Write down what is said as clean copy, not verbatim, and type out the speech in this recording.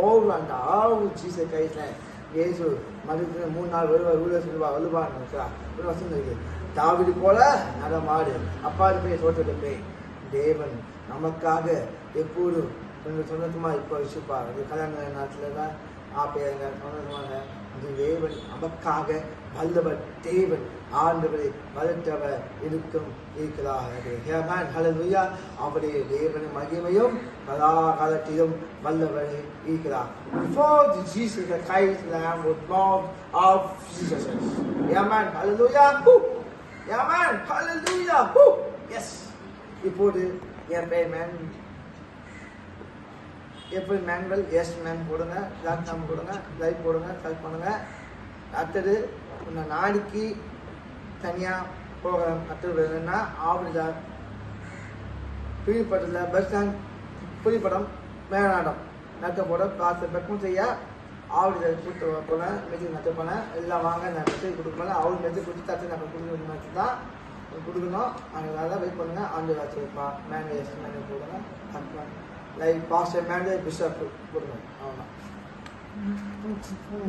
all and all Jesus Christ இயேசு மனிதன் 3 நாள் வருவார் வலுவான்னு இருக்கிறார். ஒரு வசனம் இருக்கு, தாவீது போல நடமாடு, அப்பாது போய் தோட்டத்தை போய். தேவன் நமக்காக எப்போதும் கொஞ்சம் சொந்தமா இப்போ வச்சுப்பார். அது கல்யாண நேரத்தில் தான் ஆப்பையாங்க சொந்தமாக. அது தேவன் நமக்காக வல்லவர், தேவன் ஆண்டவரை வளர்த்தவர் இருக்கிறார். ஹல்லேலூயா. அவருடைய தேவன் மகிமையும் கலாகாலத்திலும் வல்லவரை இருக்கிறார். Before Jesus Christ Lamb was born of Jesus. Amen. Hallelujah. Amen. Hallelujah. Yes. இப்போது என் பேர் மேன் எப்படி மேன்வெல் எஸ் மேன் போடுங்க, லாக்டாம் போடுங்க, லைட் போடுங்க, செலக்ட் பண்ணுங்க. அடுத்தது இந்த நாளைக்கு தனியாக ப்ரோக்ராம் அடுத்தது என்னன்னா ஆவடிதா புலிப்படத்தில் பஸ் ஸ்டாண்ட் புலிப்படம் மேலாடம் நட்ட போட காசு பெக்கும் செய்ய ஆவடிதா கூட்டு போனேன், மெசேஜ் நட்ட போனேன், எல்லாம் வாங்க நான் மெசேஜ் கொடுப்பேன். அவருக்கு மெசேஜ் கொடுத்து தட்டு நான் கொடுக்கணும் தான் கொடுக்கணும். அதனால வெயிட் பண்ணுங்க. ஆண்டு வச்சுருப்பா மேனேஜ் எஸ் மேனேஜ் போடுங்க, லைக் பாஸ்டர் மேனேஜர் பிஷப் போடுங்க. அவ்வளோதான்.